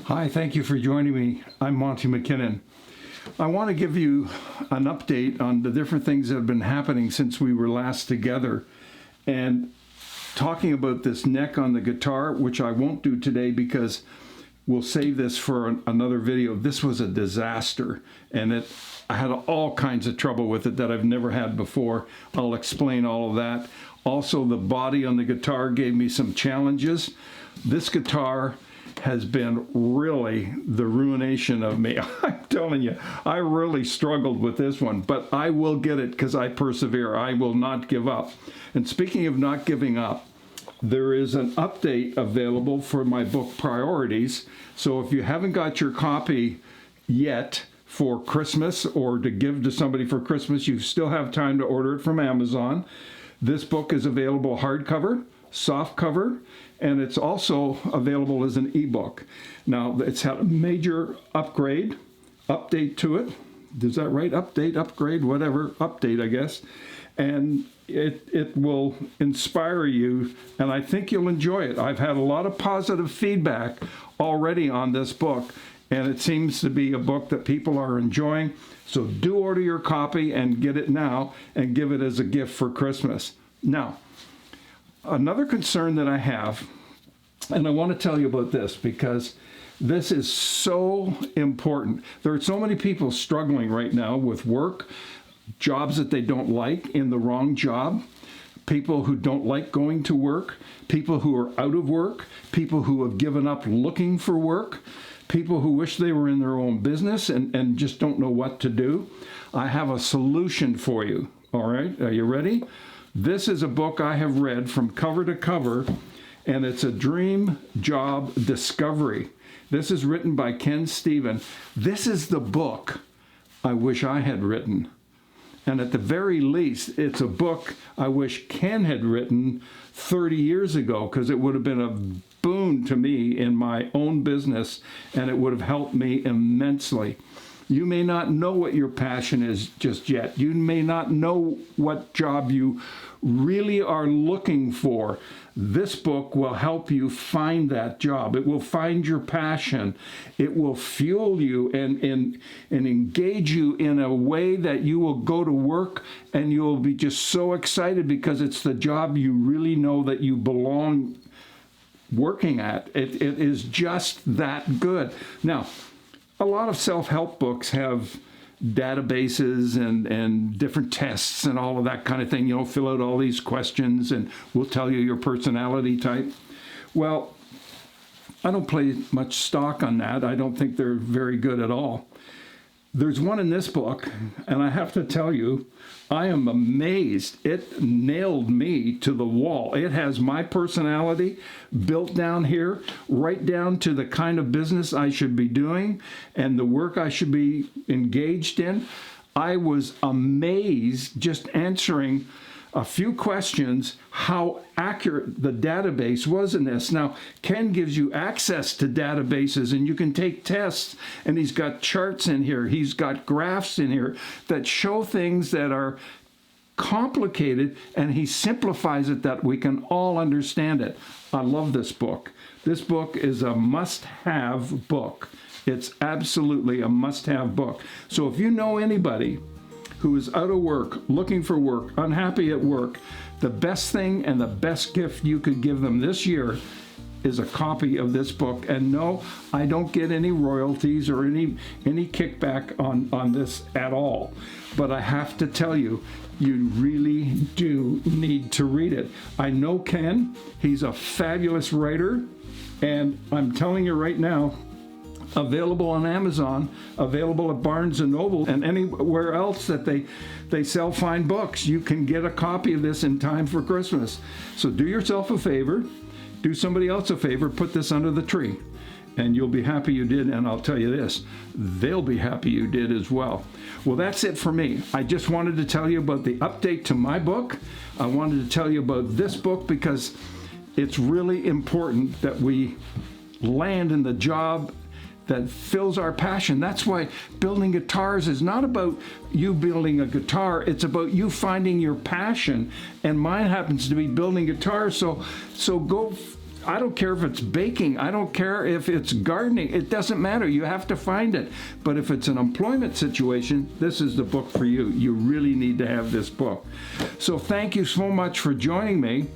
Hi, thank you for joining me. I'm Monty McKinnon. I want to give you an update on the different things that have been happening since we were last together, and talking about this neck on the guitar, which I won't do today because we'll save this for another video. This was a disaster, and I had all kinds of trouble with it that I've never had before. I'll explain all of that. Also, the body on the guitar gave me some challenges. This guitar has been really the ruination of me. I'm telling you, I really struggled with this one, but I will get it because I persevere. I will not give up. And speaking of not giving up, there is an update available for my book Priorities. So if you haven't got your copy yet for Christmas or to give to somebody for Christmas, you still have time to order it from Amazon. This book is available hardcover, softcover, and it's also available as an ebook. Now, it's had a major update to it. Is that right? Upgrade, whatever, update, I guess. And it will inspire you, and I think you'll enjoy it. I've had a lot of positive feedback already on this book, and it seems to be a book that people are enjoying. So do order your copy and get it now and give it as a gift for Christmas. Now, another concern that I have, and I want to tell you about this because this is so important. There are so many people struggling right now with work, jobs that they don't like, in the wrong job, people who don't like going to work, people who are out of work, people who have given up looking for work, people who wish they were in their own business and just don't know what to do. I have a solution for you. All right, are you ready? This is a book I have read from cover to cover, and it's a dream job discovery. This is written by Ken Stephen. This is the book I wish I had written. And at the very least, it's a book I wish Ken had written 30 years ago, because it would have been a boon to me in my own business, and it would have helped me immensely. You may not know what your passion is just yet. You may not know what job you really are looking for. This book will help you find that job. It will find your passion. It will fuel you and engage you in a way that you will go to work and you'll be just so excited because it's the job you really know that you belong working at. It is just that good. Now, a lot of self-help books have databases and different tests and all of that kind of thing. You know, fill out all these questions and we'll tell you your personality type. Well, I don't play much stock on that. I don't think they're very good at all. There's one in this book, and I have to tell you, I am amazed. It nailed me to the wall. It has my personality built down here, right down to the kind of business I should be doing and the work I should be engaged in. I was amazed just answering a few questions how accurate the database was in this. Now, Ken gives you access to databases and you can take tests, and he's got charts in here. He's got graphs in here that show things that are complicated, and he simplifies it that we can all understand it. I love this book. This book is a must-have book. It's absolutely a must-have book. So if you know anybody who is out of work, looking for work, unhappy at work, the best thing and the best gift you could give them this year is a copy of this book. And no, I don't get any royalties or any kickback on this at all. But I have to tell you, you really do need to read it. I know Ken, he's a fabulous writer, and I'm telling you right now, available on Amazon, available at Barnes & Noble, and anywhere else that they sell fine books. You can get a copy of this in time for Christmas. So do yourself a favor, do somebody else a favor, put this under the tree, and you'll be happy you did, and I'll tell you this, they'll be happy you did as well. Well, that's it for me. I just wanted to tell you about the update to my book. I wanted to tell you about this book because it's really important that we land in the job that fills our passion. That's why building guitars is not about you building a guitar, it's about you finding your passion. And mine happens to be building guitars, so go I don't care if it's baking. I don't care if it's gardening. It doesn't matter. You have to find it. But if it's an employment situation, this is the book for you. You really need to have this book. So thank you so much for joining me.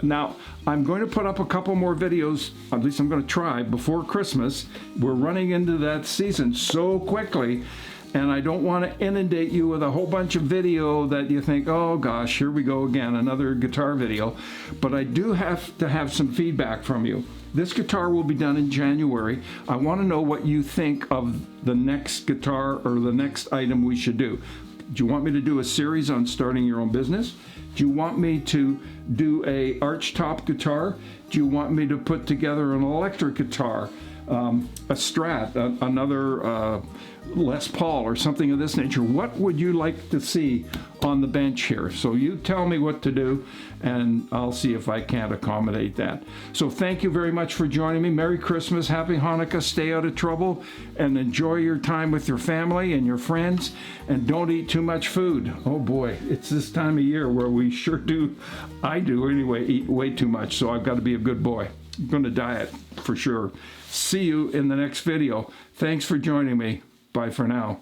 Now, I'm going to put up a couple more videos, at least I'm going to try, before Christmas. We're running into that season so quickly, and I don't want to inundate you with a whole bunch of video that you think, oh gosh, here we go again, another guitar video. But I do have to have some feedback from you. This guitar will be done in January. I want to know what you think of the next guitar or the next item we should do. Do you want me to do a series on starting your own business? Do you want me to do a archtop guitar? Do you want me to put together an electric guitar, a Strat, another Les Paul or something of this nature? What would you like to see on the bench here? So you tell me what to do, and I'll see if I can't accommodate that. So thank you very much for joining me. Merry Christmas, Happy Hanukkah, stay out of trouble, and enjoy your time with your family and your friends, and don't eat too much food. Oh boy, it's this time of year where we sure do, I do anyway, eat way too much, so I've got to be a good boy. I'm going to diet for sure. See you in the next video. Thanks for joining me. Bye for now.